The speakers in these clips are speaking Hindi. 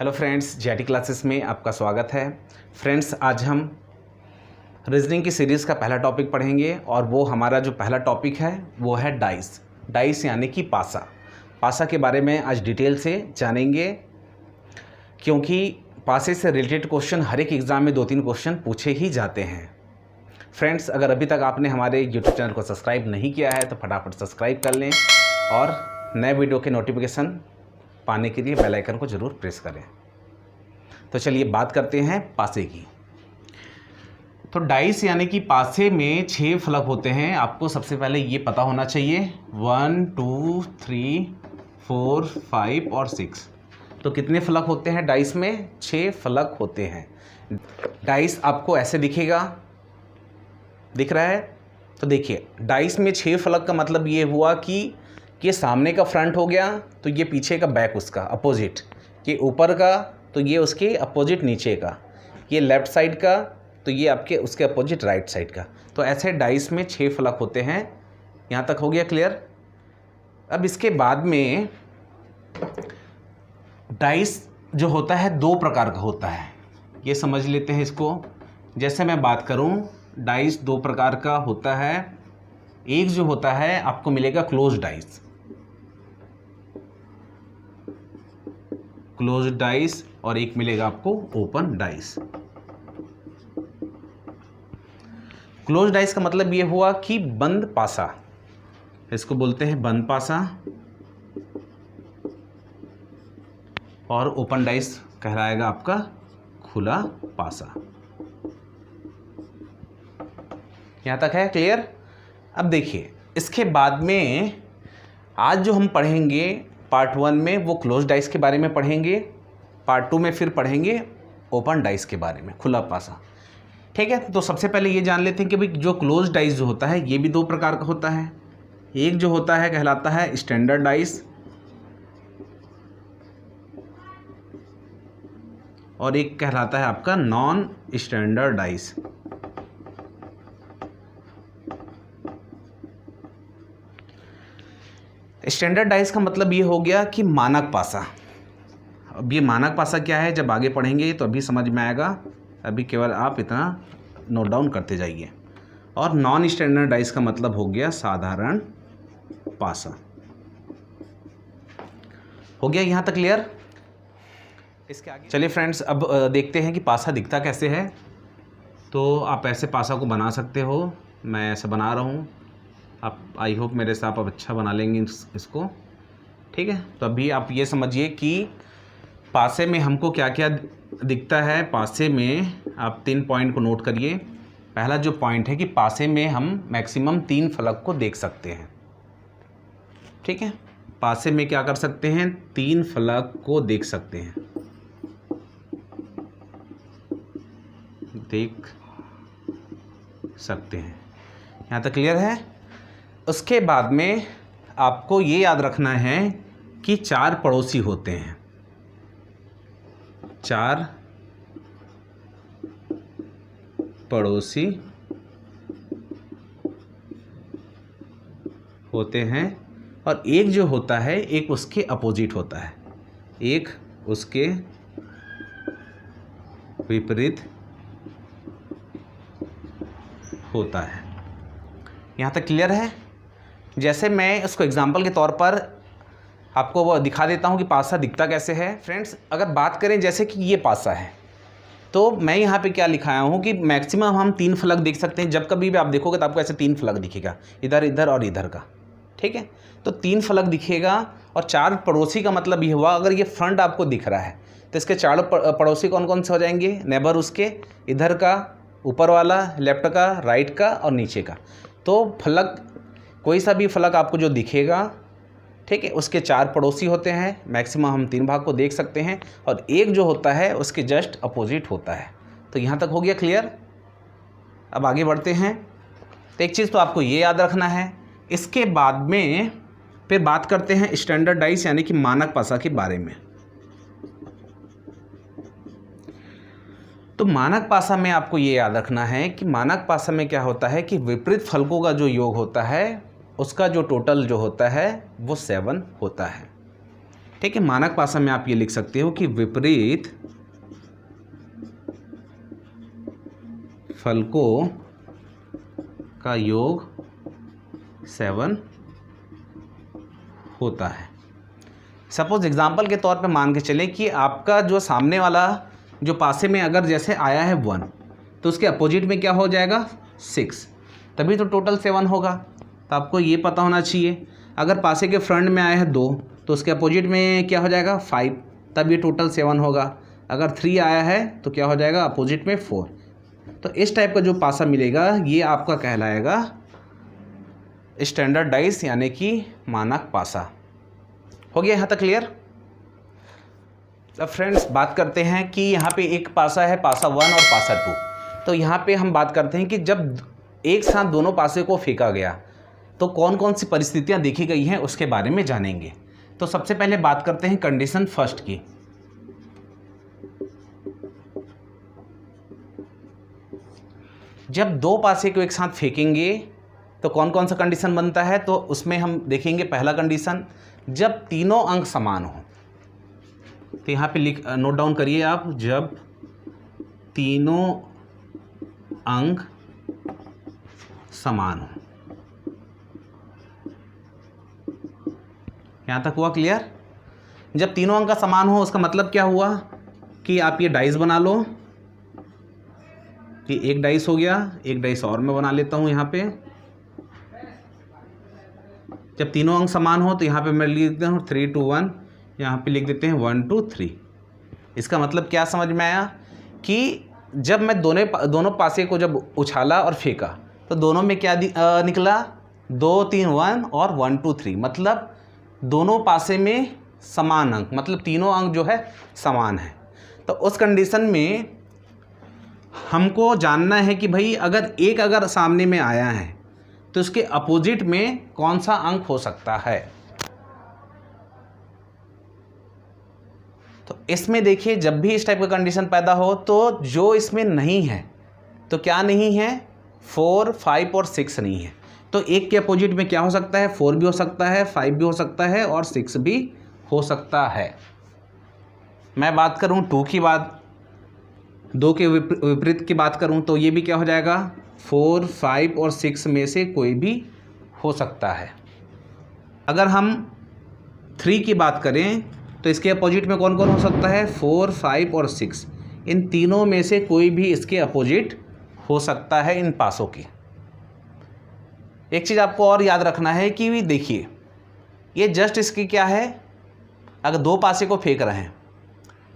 हेलो फ्रेंड्स, जेटी क्लासेस में आपका स्वागत है। फ्रेंड्स, आज हम रीजनिंग की सीरीज़ का पहला टॉपिक पढ़ेंगे और वो हमारा जो पहला टॉपिक है वो है डाइस। डाइस यानी कि पासा। पासा के बारे में आज डिटेल से जानेंगे, क्योंकि पासे से रिलेटेड क्वेश्चन हर एक एग्ज़ाम में 2-3 क्वेश्चन पूछे ही जाते हैं। फ्रेंड्स, अगर अभी तक आपने हमारे यूट्यूब चैनल को सब्सक्राइब नहीं किया है तो फटाफट सब्सक्राइब कर लें और नए वीडियो के नोटिफिकेशन पाने के लिए बेल आइकन को ज़रूर प्रेस करें। तो चलिए बात करते हैं पासे की। तो डाइस यानी कि पासे में 6 फलक होते हैं। आपको सबसे पहले ये पता होना चाहिए 1, 2, 3, 4, 5 और 6। तो कितने फलक होते हैं डाइस में? 6 फलक होते हैं। डाइस आपको ऐसे दिखेगा, दिख रहा है? तो देखिए, डाइस में 6 फलक का मतलब ये हुआ कि ये सामने का फ्रंट हो गया तो ये पीछे का बैक, उसका अपोजिट। ये ऊपर का तो ये उसके अपोजिट नीचे का। ये लेफ़्ट साइड का तो ये आपके उसके अपोजिट राइट साइड का। तो ऐसे डाइस में 6 फलक होते हैं। यहाँ तक हो गया क्लियर? अब इसके बाद में डाइस जो होता है 2 प्रकार का होता है। ये समझ लेते हैं इसको। जैसे मैं बात करूँ, डाइस 2 प्रकार का होता है। एक जो होता है आपको मिलेगा क्लोज डाइस। क्लोज डाइस और एक मिलेगा आपको ओपन डाइस। क्लोज डाइस का मतलब ये हुआ कि बंद पासा, इसको बोलते हैं बंद पासा। और ओपन डाइस कहलाएगा आपका खुला पासा। यहां तक है क्लियर? अब देखिए, इसके बाद में आज जो हम पढ़ेंगे पार्ट 1 में वो क्लोज डाइस के बारे में पढ़ेंगे। पार्ट 2 में फिर पढ़ेंगे ओपन डाइस के बारे में, खुला पासा। ठीक है? तो सबसे पहले ये जान लेते हैं कि भाई जो क्लोज डाइस जो होता है ये भी 2 प्रकार का होता है। एक जो होता है कहलाता है स्टैंडर्ड डाइस और एक कहलाता है आपका non standard dice. Standard dice का मतलब ये हो गया कि मानक पासा। अब ये मानक पासा क्या है जब आगे पढ़ेंगे तो अभी समझ में आएगा, अभी केवल आप इतना नोट डाउन करते जाइए। और नॉन स्टैंडर्ड डाइस का मतलब हो गया साधारण पासा। हो गया यहाँ तक क्लियर? इसके आगे चलिए फ्रेंड्स, अब देखते हैं कि पासा दिखता कैसे है। तो आप ऐसे पासा को बना सकते हो, मैं ऐसा बना रहा हूँ। आप आई होप मेरे से आप अब अच्छा बना लेंगे इसको। ठीक है? तो अभी आप ये समझिए कि पासे में हमको क्या क्या दिखता है। पासे में आप 3 पॉइंट को नोट करिए। पहला जो पॉइंट है कि पासे में हम मैक्सिमम 3 फलक को देख सकते हैं। ठीक है? पासे में क्या कर सकते हैं? 3 फलक को देख सकते हैं, देख सकते हैं। यहाँ तक क्लियर है? उसके बाद में आपको ये याद रखना है कि 4 पड़ोसी होते हैं। 4 पड़ोसी होते हैं और एक जो होता है एक उसके अपोजिट होता है, एक उसके विपरीत होता है। यहाँ तक क्लियर है? जैसे मैं इसको एग्जाम्पल के तौर पर आपको वो दिखा देता हूँ कि पासा दिखता कैसे है। फ्रेंड्स, अगर बात करें जैसे कि ये पासा है तो मैं यहाँ पे क्या लिखाया हूँ कि मैक्सिमम हम 3 फलक देख सकते हैं। जब कभी भी आप देखोगे तो आपको ऐसे 3 फलक दिखेगा, इधर इधर और इधर का। ठीक है? तो 3 फलक दिखेगा। और 4 पड़ोसी का मतलब ये हुआ, अगर ये फ्रंट आपको दिख रहा है तो इसके 4 पड़ोसी कौन कौन से हो जाएंगे? नेबर उसके, इधर का, ऊपर वाला, लेफ्ट का, राइट का और नीचे का। तो फलक, कोई सा भी फलक आपको जो दिखेगा, ठीक है, उसके 4 पड़ोसी होते हैं। मैक्सिमम हम 3 भाग को देख सकते हैं और एक जो होता है उसके जस्ट अपोजिट होता है। तो यहाँ तक हो गया क्लियर? अब आगे बढ़ते हैं। तो एक चीज़ तो आपको ये याद रखना है। इसके बाद में फिर बात करते हैं स्टैंडर्ड डाइस यानी कि मानक पासा के बारे में। तो मानक पासा में आपको ये याद रखना है कि मानक पासा में क्या होता है कि विपरीत फलकों का जो योग होता है उसका जो टोटल जो होता है वो 7 होता है। ठीक है। मानक पासा में आप ये लिख सकते हो कि विपरीत फलकों का योग 7 होता है। सपोज एग्जाम्पल के तौर पे मान के चले कि आपका जो सामने वाला जो पासे में अगर जैसे आया है 1, तो उसके अपोजिट में क्या हो जाएगा 6, तभी तो टोटल 7 होगा। तो आपको ये पता होना चाहिए। अगर पासे के फ्रंट में आया है 2, तो उसके अपोजिट में क्या हो जाएगा 5, तब ये टोटल 7 होगा। अगर 3 आया है तो क्या हो जाएगा अपोजिट में 4। तो इस टाइप का जो पासा मिलेगा ये आपका कहलाएगा स्टैंडर्ड डाइस यानी कि मानक पासा। हो गया यहाँ तक क्लियर? अब फ्रेंड्स बात करते हैं कि यहाँ पे एक पासा है, पासा 1 और पासा 2। तो यहाँ पे हम बात करते हैं कि जब एक साथ दोनों पासे को फेंका गया तो कौन कौन सी परिस्थितियाँ देखी गई हैं उसके बारे में जानेंगे। तो सबसे पहले बात करते हैं कंडीशन फर्स्ट की। जब दो पासे को एक साथ फेंकेंगे तो कौन कौन सा कंडीशन बनता है, तो उसमें हम देखेंगे पहला कंडीशन जब तीनों अंक समान हो। तो यहाँ पे नोट डाउन करिए आप, जब तीनों अंक समान हो। यहाँ तक हुआ क्लियर? जब तीनों अंक का समान हो उसका मतलब क्या हुआ कि आप ये डाइस बना लो कि एक डाइस हो गया, एक डाइस और मैं बना लेता हूँ यहाँ पे। जब तीनों अंक समान हो तो यहाँ पे मैं लिख देता हूँ 3 to 1, यहाँ पे लिख देते हैं 1 to 3। इसका मतलब क्या समझ में आया कि जब मैं दोनों पासे को जब उछाला और फेंका तो दोनों में क्या निकला 2 3 1 और 1 2 3, मतलब दोनों पासे में समान अंक, मतलब तीनों अंक जो है समान है। तो उस कंडीशन में हमको जानना है कि भाई अगर सामने में आया है तो उसके अपोजिट में कौन सा अंक हो सकता है। तो इसमें देखिए जब भी इस टाइप का कंडीशन पैदा हो तो जो इसमें नहीं है तो क्या नहीं है 4 5 और 6 नहीं है। तो एक के अपोजिट में क्या हो सकता है 4 भी हो सकता है, 5 भी हो सकता है और 6 भी हो सकता है। मैं बात करूं 2 की बात, 2 के विपरीत की बात करूं तो ये भी क्या हो जाएगा 4 5 और 6 में से कोई भी हो सकता है। अगर हम 3 की बात करें तो इसके अपोजिट में कौन कौन हो सकता है 4 5 और 6, इन तीनों में से कोई भी इसके अपोजिट हो सकता है इन पासों की। एक चीज़ आपको और याद रखना है कि देखिए ये जस्ट इसकी क्या है, अगर दो पासे को फेंक रहे हैं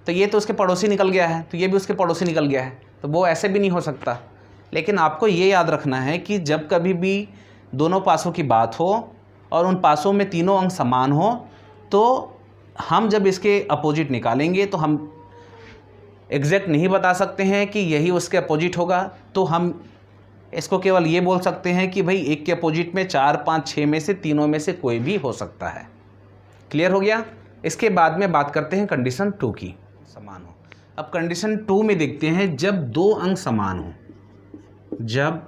तो ये तो उसके पड़ोसी निकल गया है, तो ये भी उसके पड़ोसी निकल गया है, तो वो ऐसे भी नहीं हो सकता। लेकिन आपको ये याद रखना है कि जब कभी भी दोनों पासों की बात हो और उन पासों में तीनों अंक समान हो तो हम जब इसके अपोजिट निकालेंगे तो हम एग्जैक्ट नहीं बता सकते हैं कि यही उसके अपोजिट होगा। तो हम इसको केवल ये बोल सकते हैं कि भाई एक के अपोजिट में 4 5 6 में से तीनों में से कोई भी हो सकता है। क्लियर हो गया? इसके बाद में बात करते हैं कंडीशन 2 की, समान हो। अब कंडीशन 2 में देखते हैं जब दो अंक समान हो, जब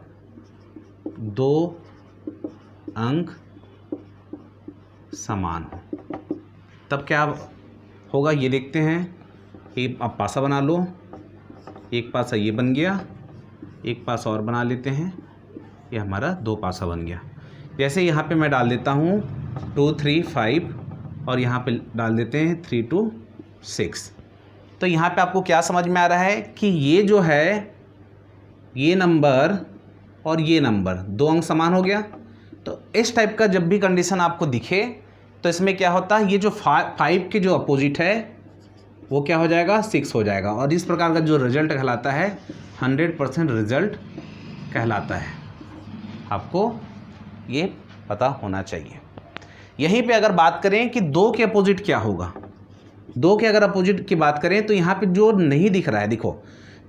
दो अंक समान हो तब क्या होगा ये देखते हैं। एक आप पासा बना लो, एक पासा ये बन गया, एक पासा और बना लेते हैं, ये हमारा 2 पासा बन गया। जैसे यहाँ पे मैं डाल देता हूँ 2 3 5 और यहाँ पे डाल देते हैं 3 2 6। तो यहाँ पे आपको क्या समझ में आ रहा है कि ये जो है ये नंबर और ये नंबर दो अंक समान हो गया। तो इस टाइप का जब भी कंडीशन आपको दिखे तो इसमें क्या होता है, ये जो 5 के जो अपोजिट है वो क्या हो जाएगा 6 हो जाएगा। और इस प्रकार का जो रिजल्ट कहलाता है 100% रिजल्ट कहलाता है। आपको ये पता होना चाहिए। यहीं पे अगर बात करें कि 2 के अपोजिट क्या होगा, 2 के अगर अपोजिट की बात करें तो यहाँ पे जो नहीं दिख रहा है, देखो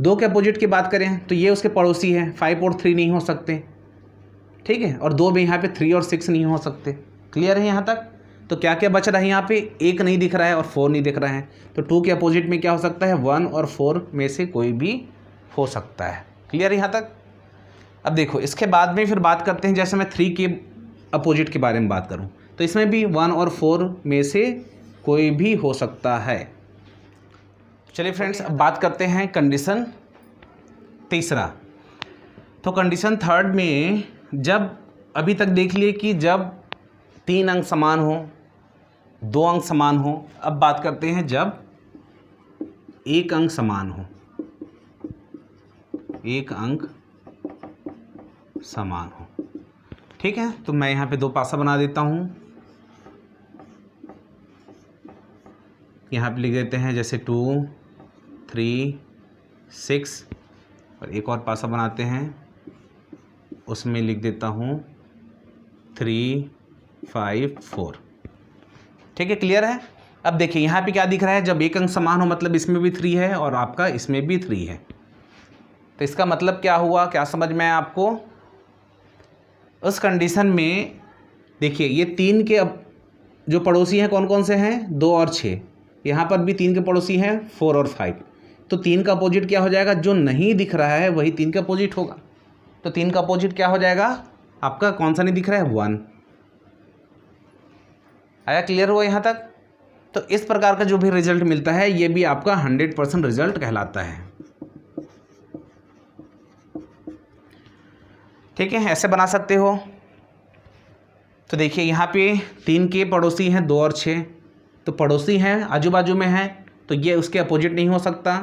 2 के अपोजिट की बात करें तो ये उसके पड़ोसी है, 5 और 3 नहीं हो सकते, ठीक है, और 2 में यहाँ पे 3 और 6 नहीं हो सकते। क्लियर है यहाँ तक? तो क्या क्या बच रहा है यहाँ पे, 1 नहीं दिख रहा है और 4 नहीं दिख रहा है। तो 2 के अपोजिट में क्या हो सकता है 1 और 4 में से कोई भी हो सकता है। क्लियर है यहाँ तक? अब देखो इसके बाद में फिर बात करते हैं, जैसे मैं 3 के अपोजिट के बारे में बात करूँ तो इसमें भी 1 और 4 में से कोई भी हो सकता है। चलिए फ्रेंड्स, अब बात करते हैं कंडीशन तीसरा। तो कंडीशन थर्ड में जब अभी तक देख लिए कि जब 3 अंक समान हो, 2 अंक समान हो। अब बात करते हैं जब 1 अंक समान हो, 1 अंक समान हो। ठीक है, तो मैं यहाँ पे 2 पासा बना देता हूँ। यहाँ पे लिख देते हैं जैसे 2, 3, 6 और एक और पासा बनाते हैं, उसमें लिख देता हूँ 3, 5, 4। ठीक है, क्लियर है। अब देखिए यहाँ पे क्या दिख रहा है, जब 1 अंक समान हो मतलब इसमें भी 3 है और आपका इसमें भी 3 है। तो इसका मतलब क्या हुआ, क्या समझ में आया आपको? उस कंडीशन में देखिए ये 3 के अब जो पड़ोसी हैं कौन कौन से हैं, 2 और 6। यहाँ पर भी 3 के पड़ोसी हैं 4 और 5। तो 3 का अपोजिट क्या हो जाएगा, जो नहीं दिख रहा है वही 3 का अपोजिट होगा। तो 3 का अपोजिट क्या हो जाएगा आपका, कौन सा नहीं दिख रहा है, 1। आया, क्लियर हुआ यहाँ तक? तो इस प्रकार का जो भी रिजल्ट मिलता है ये भी आपका 100% रिजल्ट कहलाता है। ठीक है, ऐसे बना सकते हो। तो देखिए यहाँ पे 3 के पड़ोसी हैं 2 और 6। तो पड़ोसी हैं, आजू बाजू में हैं, तो ये उसके अपोजिट नहीं हो सकता।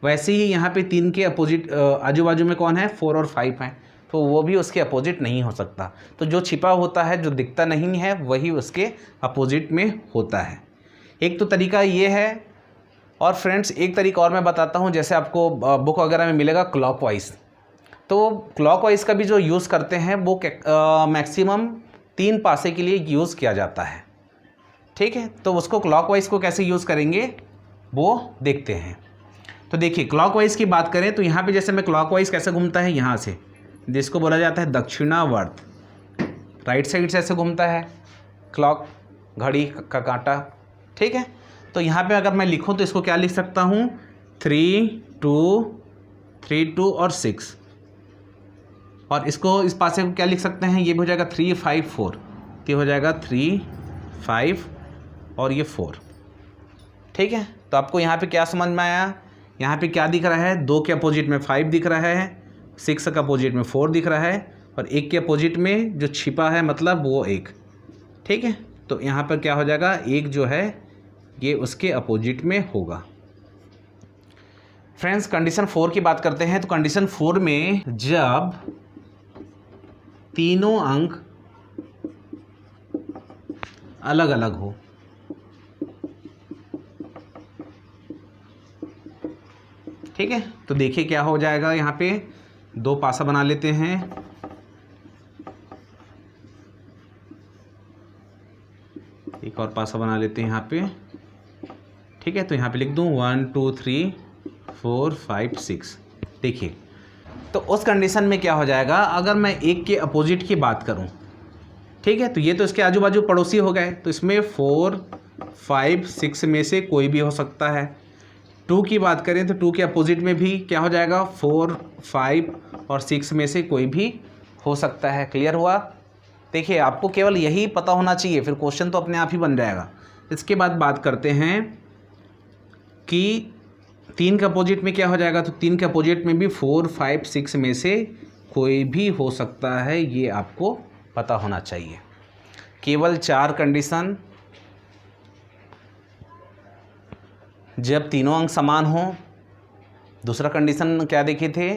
वैसे ही यहाँ पे 3 के अपोजिट आजू बाजू में कौन है, 4 और 5 हैं, तो वो भी उसके अपोजिट नहीं हो सकता। तो जो छिपा होता है, जो दिखता नहीं है, वही उसके अपोजिट में होता है। एक तो तरीका ये है। और फ्रेंड्स एक तरीका और मैं बताता हूँ, जैसे आपको बुक वगैरह में मिलेगा क्लॉकवाइज। तो क्लॉकवाइज का भी जो यूज़ करते हैं वो मैक्सिमम 3 पासे के लिए यूज़ किया जाता है। ठीक है, तो उसको क्लॉकवाइज को कैसे यूज़ करेंगे वो देखते हैं। तो देखिए क्लॉकवाइज की बात करें तो यहाँ पे जैसे मैं क्लॉकवाइज कैसे घूमता है, यहाँ से, जिसको बोला जाता है दक्षिणावर्त, राइट साइड से ऐसे घूमता है क्लॉक, घड़ी का कांटा। ठीक है, तो यहाँ पे अगर मैं लिखूँ तो इसको क्या लिख सकता हूँ, 3, 2 और 6। और इसको इस पासे को क्या लिख सकते हैं, ये भी हो जाएगा 3, 5, 4। ये हो जाएगा 3, 5 और ये 4। ठीक है, तो आपको यहाँ पे क्या समझ में आया, यहाँ पे क्या दिख रहा है, 2 के अपोजिट में 5 दिख रहा है, 6 के अपोजिट में 4 दिख रहा है, और 1 के अपोजिट में जो छिपा है मतलब वो 1। ठीक है, तो यहाँ पर क्या हो जाएगा, 1 जो है ये उसके अपोजिट में होगा। फ्रेंड्स कंडीशन 4 की बात करते हैं। तो कंडीशन 4 में जब तीनों अंक अलग अलग हो, ठीक है, तो देखिए क्या हो जाएगा, यहाँ पे 2 पासा बना लेते हैं। एक और पासा बना लेते हैं यहाँ पे। ठीक है, तो यहाँ पे लिख दूँ 1, 2, 3, 4, 5, 6। देखिए तो उस कंडीशन में क्या हो जाएगा, अगर मैं 1 के अपोजिट की बात करूं, ठीक है, तो ये तो इसके आजू बाजू पड़ोसी हो गए, तो इसमें 4, 5, 6 में से कोई भी हो सकता है। 2 की बात करें तो 2 के अपोजिट में भी क्या हो जाएगा, 4, 5 और 6 में से कोई भी हो सकता है। क्लियर हुआ? देखिए आपको केवल यही पता होना चाहिए, फिर क्वेश्चन तो अपने आप ही बन जाएगा। इसके बाद बात करते हैं कि 3 के अपोजिट में क्या हो जाएगा, तो 3 के अपोजिट में भी 4, 5, 6 में से कोई भी हो सकता है, ये आपको पता होना चाहिए। केवल 4 कंडीशन, जब तीनों अंक समान हो। दूसरा कंडीशन क्या देखे थे,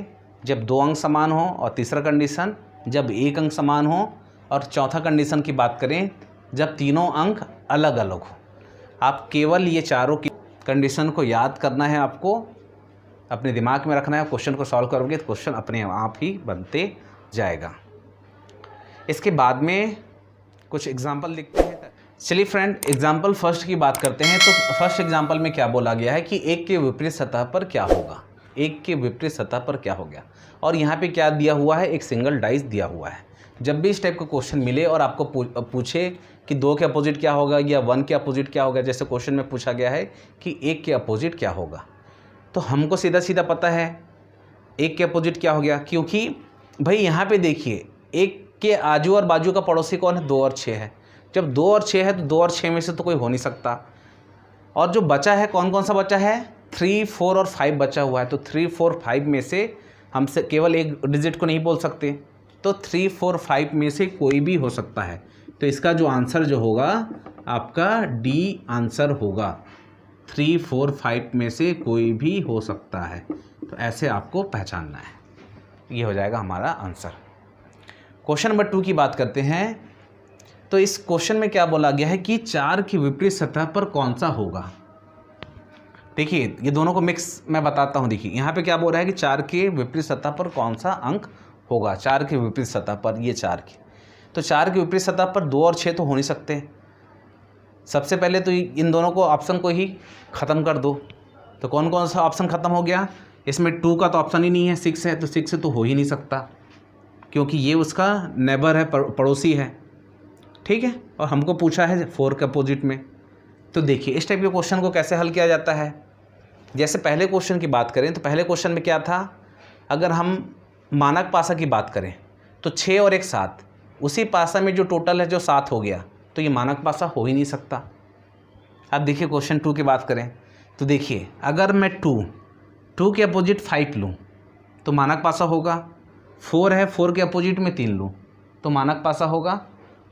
जब 2 अंक समान हो। और तीसरा कंडीशन जब 1 अंक समान हो। और चौथा कंडीशन की बात करें जब तीनों अंक अलग अलग हो। आप केवल ये चारों की कंडीशन को याद करना है, आपको अपने दिमाग में रखना है। क्वेश्चन को सॉल्व करोगे तो क्वेश्चन अपने आप ही बनते जाएगा। इसके बाद में कुछ एग्जाम्पल लिखते हैं। चलिए फ्रेंड एग्जाम्पल फर्स्ट की बात करते हैं। तो फर्स्ट एग्जाम्पल में क्या बोला गया है कि 1 के विपरीत सतह पर क्या होगा, 1 के विपरीत सतह पर क्या हो गया। और यहाँ पे क्या दिया हुआ है, एक सिंगल डाइस दिया हुआ है। जब भी इस टाइप का क्वेश्चन मिले और आपको पूछे कि 2 के अपोजिट क्या होगा या 1 के अपोजिट क्या होगा, जैसे क्वेश्चन में पूछा गया है कि 1 के अपोजिट क्या होगा, तो हमको सीधा सीधा पता है 1 के अपोजिट क्या हो गया। क्योंकि भाई यहाँ पे देखिए 1 के आजू और बाजू का पड़ोसी कौन है, 2 और 6 है। जब 2 और 6 है तो 2 और 6 में से तो कोई हो नहीं सकता। और जो बचा है कौन कौन सा बचा है, 3, 4 और 5 बचा हुआ है। तो 3, 4, 5 में से हमसे केवल एक डिजिट को नहीं बोल सकते, तो 3, 4, 5 में से कोई भी हो सकता है। तो इसका जो आंसर जो होगा आपका डी आंसर होगा। 3, 4, 5 में से कोई भी हो सकता है, तो ऐसे आपको पहचानना है। ये हो जाएगा हमारा आंसर। क्वेश्चन नंबर 2 की बात करते हैं। तो इस क्वेश्चन में क्या बोला गया है कि 4 की विपरीत सतह पर कौन सा होगा। देखिए ये दोनों को मिक्स मैं बताता हूँ। देखिए यहाँ पे क्या बोल रहा है कि 4 के विपरीत सतह पर कौन सा अंक होगा। 4 के विपरीत सतह पर, ये 4 की, तो 4 के विपरीत सतह पर 2 और 6 तो हो नहीं सकते। सबसे पहले तो इन दोनों को ऑप्शन को ही ख़त्म कर दो। तो कौन कौन सा ऑप्शन ख़त्म हो गया, इसमें 2 का तो ऑप्शन ही नहीं है, 6 है, तो 6 तो हो ही नहीं सकता क्योंकि ये उसका नेबर है, पड़ोसी है, ठीक है। और हमको पूछा है 4 के अपोजिट में। तो देखिए इस टाइप के क्वेश्चन को कैसे हल किया जाता है। जैसे पहले क्वेश्चन की बात करें तो पहले क्वेश्चन में क्या था, अगर हम मानक पासा की बात करें तो 6 और 1 7, उसी पासा में जो टोटल है जो 7 हो गया, तो ये मानक पासा हो ही नहीं सकता। अब देखिए क्वेश्चन 2 की बात करें तो देखिए अगर मैं 2 के अपोजिट 5 लूँ तो मानक पासा होगा। 4 है, 4 के अपोजिट में 3 लूँ तो मानक पासा होगा।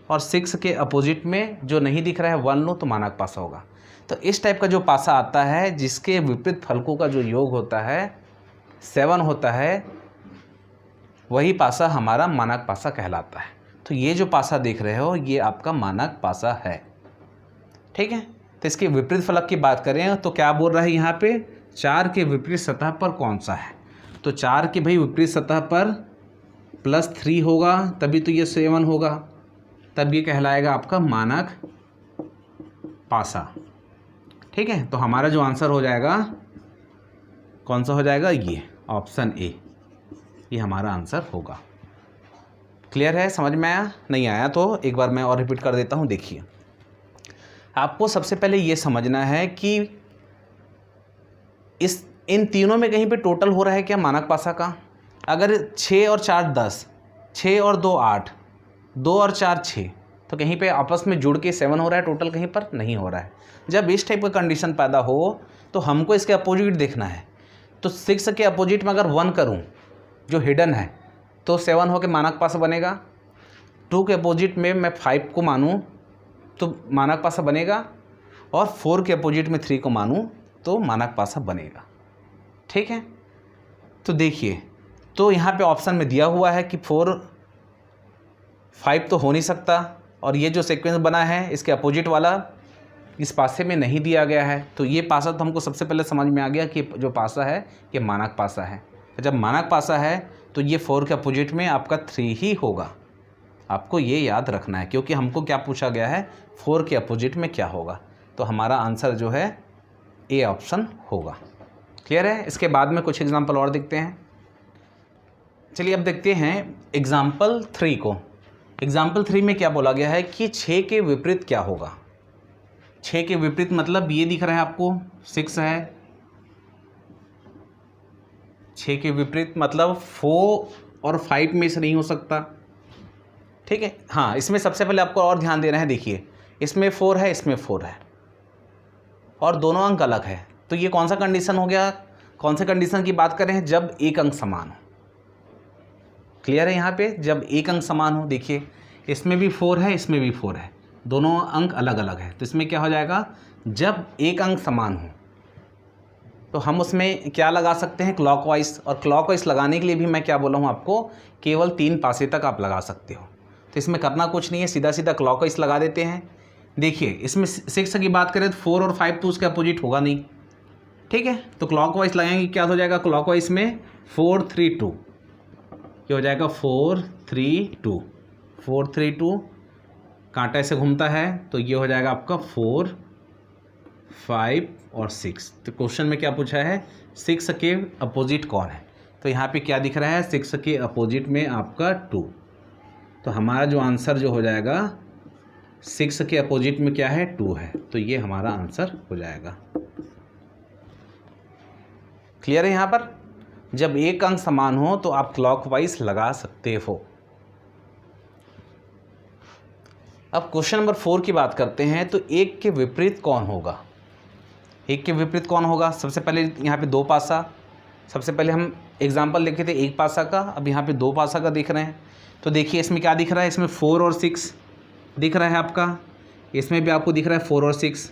और 6 के अपोजिट में जो नहीं दिख रहा है 1 लूँ तो मानक पासा होगा। तो इस टाइप का जो पासा आता है जिसके विपरीत फलकों का जो योग होता है 7 होता है, वही पासा हमारा मानक पासा कहलाता है। तो ये जो पासा देख रहे हो ये आपका मानक पासा है, ठीक है। तो इसके विपरीत फलक की बात करें तो क्या बोल रहा है यहाँ पे, 4 के विपरीत सतह पर कौन सा है। तो 4 के भाई विपरीत सतह पर +3 होगा तभी तो ये 7 होगा, तब ये कहलाएगा आपका मानक पासा, ठीक है। तो हमारा जो आंसर हो जाएगा कौन सा हो जाएगा, ये ऑप्शन ए, ये हमारा आंसर होगा। क्लियर है, समझ में आया, नहीं आया तो एक बार मैं और रिपीट कर देता हूँ। देखिए आपको सबसे पहले ये समझना है कि इन तीनों में कहीं पे टोटल हो रहा है क्या मानक पासा का। अगर 6 और 4 10, 6 और 2 8, 2 और 4 6, तो कहीं पे आपस में जुड़ के 7 हो रहा है, टोटल कहीं पर नहीं हो रहा है। जब इस टाइप का कंडीशन पैदा हो तो हमको इसके अपोजिट देखना है। तो 6 के अपोजिट में अगर 1 करूं जो हिडन है तो 7 हो के मानक पासा बनेगा। 2 के अपोजिट में मैं 5 को मानूं तो मानक पासा बनेगा, और 4 के अपोजिट में 3 को मानूं तो मानक पासा बनेगा, ठीक है। तो देखिए तो यहाँ पे ऑप्शन में दिया हुआ है कि 4 5 तो हो नहीं सकता, और ये जो सीक्वेंस बना है इसके अपोजिट वाला इस पासे में नहीं दिया गया है। तो ये पासा तो हमको सबसे पहले समझ में आ गया कि जो पासा है ये मानक पासा है। जब मानक पासा है तो ये 4 के अपोजिट में आपका 3 ही होगा। आपको ये याद रखना है क्योंकि हमको क्या पूछा गया है, 4 के अपोजिट में क्या होगा। तो हमारा आंसर जो है ए ऑप्शन होगा। क्लियर है। इसके बाद में कुछ एग्जाम्पल और देखते हैं। चलिए अब देखते हैं एग्जाम्पल 3 को। एग्जाम्पल 3 में क्या बोला गया है कि 6 के विपरीत क्या होगा। 6 के विपरीत मतलब ये दिख रहा है आपको 6 है। 6 के विपरीत मतलब 4 और 5 में से नहीं हो सकता, ठीक है। हाँ, इसमें सबसे पहले आपको और ध्यान देना है। देखिए इसमें 4 है, इसमें 4 है, और दोनों अंक अलग है। तो ये कौन सा कंडीशन हो गया, कौन से कंडीशन की बात करें, जब एक अंक समान हो। क्लियर है यहाँ पे, जब एक अंक समान हो। देखिए इसमें भी 4 है, इसमें भी 4 है, दोनों अंक अलग अलग है। तो इसमें क्या हो जाएगा, जब एक अंक समान हो तो हम उसमें क्या लगा सकते हैं, क्लॉकवाइज। और क्लॉकवाइज लगाने के लिए भी मैं क्या बोला हूँ आपको, केवल 3 पासे तक आप लगा सकते हो। तो इसमें करना कुछ नहीं है, सीधा सीधा क्लॉकवाइज लगा देते हैं। देखिए इसमें 6 की बात करें तो 4 और 5 तो उसके अपोजिट होगा नहीं, ठीक है। तो क्लॉकवाइज लगाएंगे, क्या हो जाएगा क्लॉकवाइज में 4 3 2, ये हो जाएगा 4 3 2, 4 3 2, कांटा ऐसे घूमता है तो ये हो जाएगा आपका 4 5 और 6। तो क्वेश्चन में क्या पूछा है, 6 के अपोजिट कौन है। तो यहाँ पे क्या दिख रहा है, 6 के अपोजिट में आपका 2। तो हमारा जो आंसर जो हो जाएगा 6 के अपोजिट में क्या है, 2 है। तो ये हमारा आंसर हो जाएगा। क्लियर है। यहाँ पर जब एक अंक समान हो तो आप क्लॉकवाइज लगा सकते हो। अब क्वेश्चन नंबर 4 की बात करते हैं। तो 1 के विपरीत कौन होगा। एक के विपरीत कौन होगा? सबसे पहले यहाँ पे दो पासा, सबसे पहले हम एग्जाम्पल देखे थे एक पासा का, अब यहाँ पे दो पासा का देख रहे हैं। तो देखिए इसमें क्या दिख रहा है, इसमें 4 और 6 दिख रहा है आपका, इसमें भी आपको दिख रहा है 4 और 6।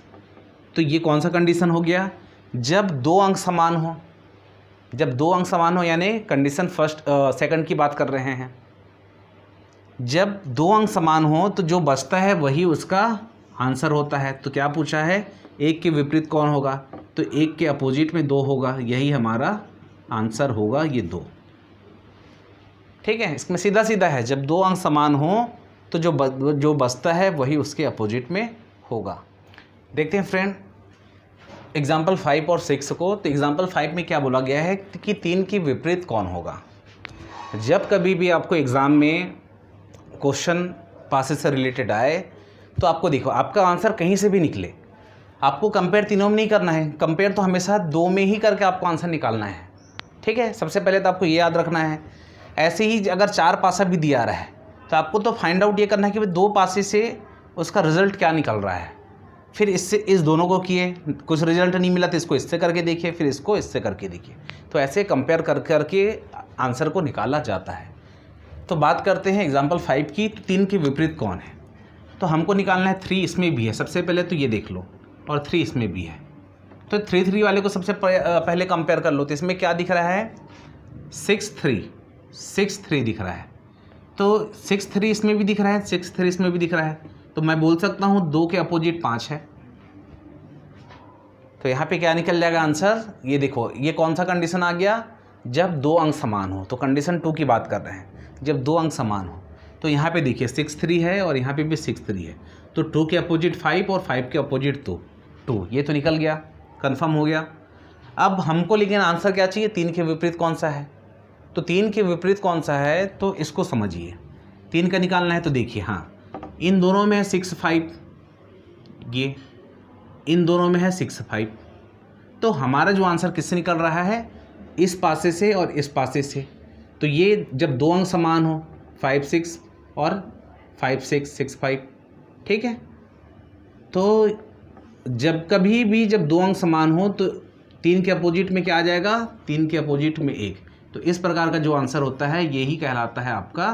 तो ये कौन सा कंडीशन हो गया? जब दो अंक समान हो, जब दो अंक समान हो, यानी कंडीशन फर्स्ट सेकंड की बात कर रहे हैं। जब दो अंक समान हो तो जो बचता है वही उसका आंसर होता है। तो क्या पूछा है? एक के विपरीत कौन होगा? तो एक के अपोजिट में 2 होगा, यही हमारा आंसर होगा, ये 2। ठीक है, इसमें सीधा सीधा है, जब दो अंक समान हो तो जो बचता है वही उसके अपोजिट में होगा। देखते हैं फ्रेंड एग्जाम्पल 5 और 6 को। तो एग्जाम्पल 5 में क्या बोला गया है कि 3 के विपरीत कौन होगा। जब कभी भी आपको एग्ज़ाम में क्वेश्चन पासेस से रिलेटेड आए तो आपको देखो, आपका आंसर कहीं से भी निकले, आपको कंपेयर तीनों में नहीं करना है, कंपेयर तो हमेशा 2 में ही करके आपको आंसर निकालना है। ठीक है, सबसे पहले तो आपको ये याद रखना है। ऐसे ही अगर 4 पासा भी दिया रहा है तो आपको तो फाइंड आउट ये करना है कि भाई 2 पासे से उसका रिजल्ट क्या निकल रहा है। फिर इससे इस दोनों को किए, कुछ रिजल्ट नहीं मिला तो इसको इससे करके देखिए, फिर इसको इससे करके देखिए। तो ऐसे कंपेयर करके आंसर को निकाला जाता है। तो बात करते हैं एग्जाम्पल 5 की। 3 के विपरीत कौन है? तो हमको निकालना है 3 इसमें भी है, सबसे पहले तो ये देख लो, और 3 इसमें भी है। तो 3 वाले को सबसे पहले कंपेयर कर लो। तो इसमें क्या दिख रहा है? 6 3 दिख रहा है। तो 6 3 इसमें भी दिख रहा है, 6 3 इसमें भी दिख रहा है। तो मैं बोल सकता हूँ 2 के अपोजिट 5 है। तो यहाँ पे क्या निकल जाएगा आंसर? ये देखो, ये कौन सा कंडीशन आ गया? जब दो अंक समान हो। तो कंडीशन 2 की बात कर रहे हैं, जब दो अंक समान हो। तो यहाँ पे देखिए 6 3 है और यहाँ पे भी 6 3 है। तो 2 के अपोजिट 5 और 5 के अपोजिट 2, ये तो निकल गया, कंफर्म हो गया। अब हमको लेकिन आंसर क्या चाहिए? 3 के विपरीत कौन सा है? तो 3 के विपरीत कौन सा है तो इसको समझिए। 3 का निकालना है तो देखिए, हाँ इन दोनों में है 6 5, ये इन दोनों में है 6 5। तो हमारा जो आंसर किससे निकल रहा है? इस पासे से और इस पासे से। तो ये जब दो अंक समान हो, 5 6 और 5 6 6 5। ठीक है, तो जब कभी भी जब दो अंक समान हो तो 3 के अपोजिट में क्या आ जाएगा? 3 के अपोजिट में 1। तो इस प्रकार का जो आंसर होता है यही कहलाता है आपका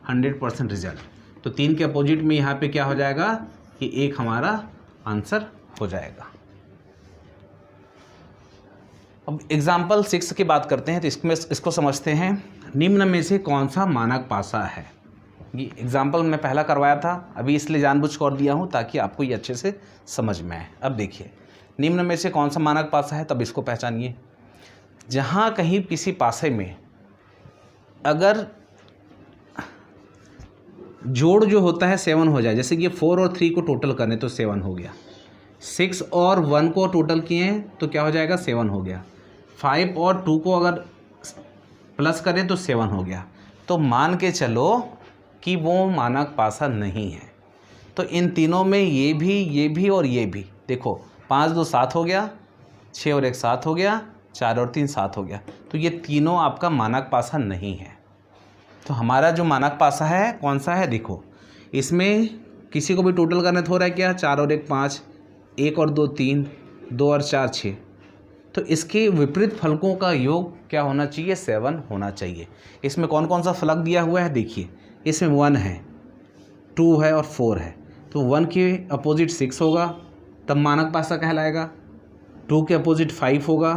100% रिजल्ट। तो 3 के अपोजिट में यहाँ पे क्या हो जाएगा कि 1 हमारा आंसर हो जाएगा। अब एग्जाम्पल 6 की बात करते हैं। तो इसको समझते हैं। निम्न में से कौन सा मानक पासा है? ये एग्जाम्पल मैं पहला करवाया था, अभी इसलिए जानबूझ कर दिया हूँ ताकि आपको ये अच्छे से समझ में आए। अब देखिए, निम्न में से कौन सा मानक पासा है, तब इसको पहचानिए। जहाँ कहीं किसी पासे में अगर जोड़ जो होता है 7 हो जाए, जैसे कि 4 और 3 को टोटल करें तो 7 हो गया, 6 और 1 को टोटल किए तो क्या हो जाएगा? 7 हो गया, 5 और 2 को अगर प्लस करें तो 7 हो गया। तो मान के चलो कि वो मानक पासा नहीं है। तो इन तीनों में ये भी और ये भी, देखो 5 2 7 हो गया, 6 और 1 7 हो गया, 4 और 3 7 हो गया। तो ये तीनों आपका मानक पासा नहीं है। तो हमारा जो मानक पासा है कौन सा है? देखो, इसमें किसी को भी टोटल करना तो हो रहा है क्या? 4 और 1 5, 1 और 2 3, 2 और 4 6। तो इसके विपरीत फलकों का योग क्या होना चाहिए? 7 होना चाहिए। इसमें कौन कौन सा फलक दिया हुआ है? देखिए, इसमें 1 है, 2 है और 4 है। तो 1 के अपोजिट 6 होगा, तब मानक पासा कहलाएगा। 2 के अपोजिट 5 होगा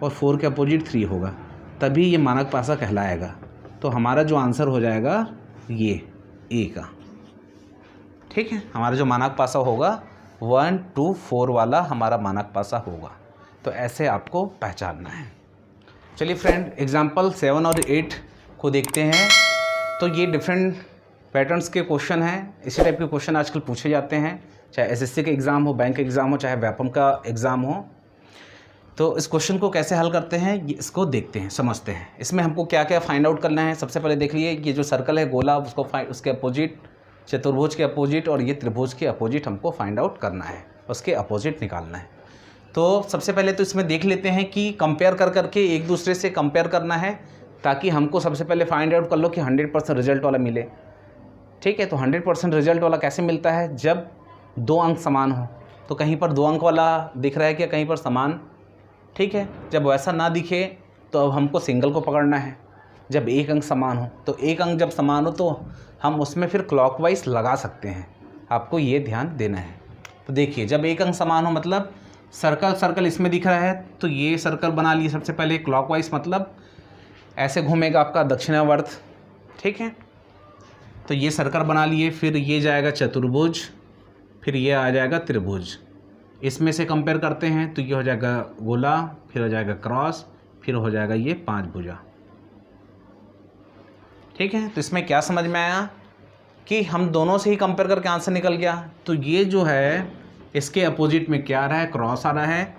और 4 के अपोजिट 3 होगा, तभी ये मानक पासा कहलाएगा। तो हमारा जो आंसर हो जाएगा ये ए का। ठीक है, हमारा जो मानक पासा होगा 1 2 4 वाला हमारा मानक पासा होगा। तो ऐसे आपको पहचानना है। चलिए फ्रेंड, एग्जाम्पल 7 और 8 को देखते हैं। तो ये डिफरेंट पैटर्न्स के क्वेश्चन हैं। इसी टाइप के क्वेश्चन आजकल पूछे जाते हैं, चाहे एसएससी का एग्ज़ाम हो, बैंक एग्ज़ाम हो, चाहे व्यापम का एग्ज़ाम हो। तो इस क्वेश्चन को कैसे हल करते हैं इसको देखते हैं, समझते हैं। इसमें हमको क्या क्या फाइंड आउट करना है। सबसे पहले देख लिए, ये जो सर्कल है गोला, उसके अपोजिट, चतुर्भुज के अपोजिट और ये त्रिभुज के अपोजिट हमको फाइंड आउट करना है, उसके अपोजिट निकालना है। तो सबसे पहले तो इसमें देख लेते हैं कि कंपेयर करके एक दूसरे से कंपेयर करना है, ताकि हमको सबसे पहले फाइंड आउट कर लो कि 100% रिजल्ट वाला मिले। ठीक है, तो 100% रिजल्ट वाला कैसे मिलता है? जब दो अंक समान हो। तो कहीं पर 2 अंक वाला दिख रहा है क्या, कहीं पर समान, ठीक है। जब वैसा ना दिखे तो अब हमको सिंगल को पकड़ना है। जब 1 अंक समान हो, तो 1 अंक जब समान हो तो हम उसमें फिर क्लॉकवाइज लगा सकते हैं, आपको ये ध्यान देना है। तो देखिए जब 1 अंक समान हो मतलब सर्कल इसमें दिख रहा है, तो ये सर्कल बना लिए सबसे पहले क्लॉकवाइज, मतलब ऐसे घूमेगा आपका दक्षिणावर्त, ठीक है। तो ये सर्कल बना लिए, फिर ये जाएगा चतुर्भुज, फिर ये आ जाएगा त्रिभुज। इसमें से कंपेयर करते हैं तो ये हो जाएगा गोला, फिर हो जाएगा क्रॉस, फिर हो जाएगा ये 5 भुजा, ठीक है। तो इसमें क्या समझ में आया कि हम दोनों से ही कंपेयर करके आंसर निकल गया। तो ये जो है इसके अपोजिट में क्या आ रहा है, क्रॉस आ रहा है,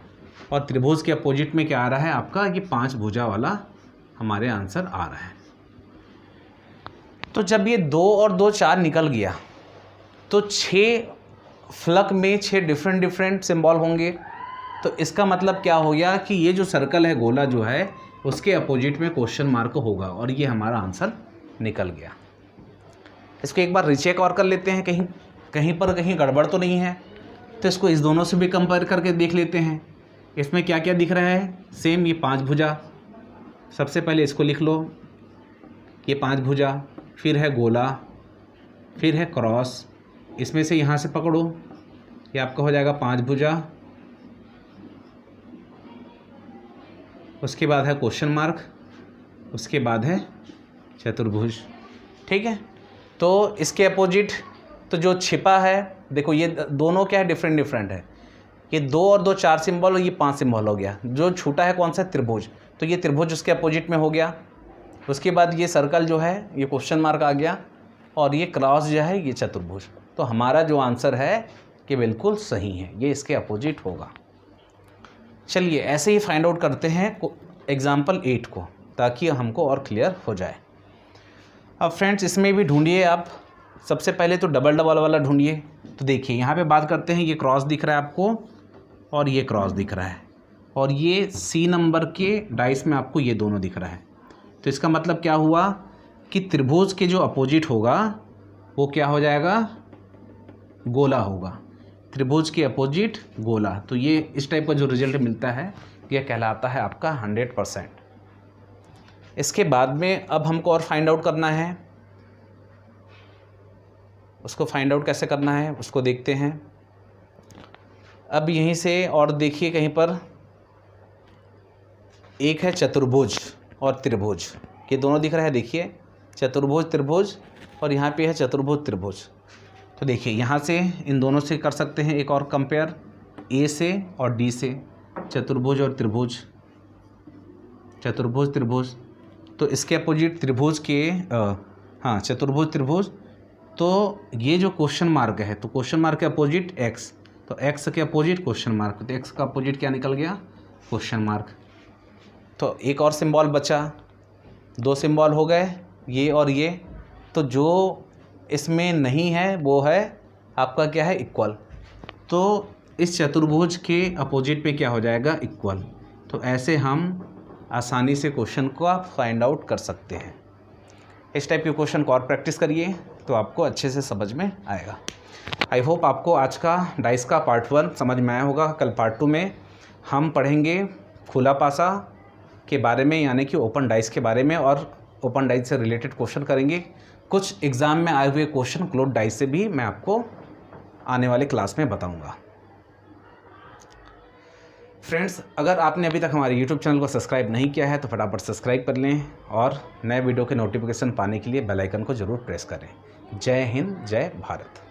और त्रिभुज के अपोजिट में क्या आ रहा है आपका, ये 5 भुजा वाला हमारे आंसर आ रहा है। तो जब ये 2 और 2 4 निकल गया तो 6 फलक में 6 डिफरेंट सिंबल होंगे। तो इसका मतलब क्या हो गया कि ये जो सर्कल है, गोला जो है, उसके अपोजिट में क्वेश्चन मार्क होगा, और ये हमारा आंसर निकल गया। इसको एक बार रिचेक और कर लेते हैं, कहीं गड़बड़ तो नहीं है। तो इसको इस दोनों से भी कंपेयर करके देख लेते हैं। इसमें क्या क्या दिख रहा है, सेम ये 5 भुजा। सबसे पहले इसको लिख लो, ये 5 भुजा, फिर है गोला, फिर है क्रॉस, इसमें से यहाँ से पकड़ो, ये आपका हो जाएगा 5 भुजा। उसके बाद है क्वेश्चन मार्क, उसके बाद है चतुर्भुज, ठीक है। तो इसके अपोजिट तो जो छिपा है, देखो ये दोनों क्या है, डिफरेंट है। ये 2 और 2 4 सिंबल और ये 5 सिंबल हो गया। जो छूटा है कौन सा, त्रिभुज, तो ये त्रिभुज उसके अपोजिट में हो गया। उसके बाद ये सर्कल जो है ये क्वेश्चन मार्क आ गया, और ये क्रॉस जो है ये चतुर्भुज। तो हमारा जो आंसर है कि बिल्कुल सही है, ये इसके अपोजिट होगा। चलिए ऐसे ही फाइंड आउट करते हैं एग्जाम्पल 8 को, ताकि हमको और क्लियर हो जाए। अब फ्रेंड्स इसमें भी ढूंढिए आप, सबसे पहले तो डबल वाला ढूंढिए। तो देखिए यहाँ पे बात करते हैं, ये क्रॉस दिख रहा है आपको, और ये क्रॉस दिख रहा है, और ये C नंबर के डाइस में आपको ये दोनों दिख रहा है। तो इसका मतलब क्या हुआ कि त्रिभुज के जो अपोजिट होगा वो क्या हो जाएगा, गोला होगा। त्रिभुज के अपोजिट गोला। तो ये इस टाइप का जो रिजल्ट मिलता है यह कहलाता है आपका 100%। इसके बाद में अब हमको और फाइंड आउट करना है। उसको फाइंड आउट कैसे करना है उसको देखते हैं। अब यहीं से और देखिए, कहीं पर एक है चतुर्भुज और त्रिभुज, ये दोनों दिख रहा है। देखिए चतुर्भुज त्रिभुज, और यहाँ पे है चतुर्भुज त्रिभुज। तो देखिए यहाँ से इन दोनों से कर सकते हैं एक और कंपेयर, A से और D से, चतुर्भुज और त्रिभुज, चतुर्भुज त्रिभुज। तो इसके अपोजिट त्रिभुज के हाँ चतुर्भुज त्रिभुज। तो ये जो क्वेश्चन मार्क है, तो क्वेश्चन मार्क के अपोजिट X, तो X के अपोजिट क्वेश्चन मार्क, तो X का अपोजिट क्या निकल गया, क्वेश्चन मार्क। तो एक और सिंबल बचा, 2 सिंबल हो गए ये और ये। तो जो इसमें नहीं है वो है आपका क्या है, इक्वल। तो इस चतुर्भुज के अपोजिट पे क्या हो जाएगा, इक्वल। तो ऐसे हम आसानी से क्वेश्चन को आप फाइंड आउट कर सकते हैं। इस टाइप के क्वेश्चन को और प्रैक्टिस करिए तो आपको अच्छे से समझ में आएगा। आई होप आपको आज का डाइस का पार्ट 1 समझ में आया होगा। कल पार्ट 2 में हम पढ़ेंगे खुला पासा के बारे में, यानी कि ओपन डाइस के बारे में, और ओपन डाइस से रिलेटेड क्वेश्चन करेंगे। कुछ एग्ज़ाम में आए हुए क्वेश्चन क्लोज डाइस से भी मैं आपको आने वाले क्लास में बताऊंगा। फ्रेंड्स, अगर आपने अभी तक हमारे YouTube चैनल को सब्सक्राइब नहीं किया है तो फटाफट सब्सक्राइब कर लें, और नए वीडियो के नोटिफिकेशन पाने के लिए बेल आइकन को ज़रूर प्रेस करें। जय हिंद, जय भारत।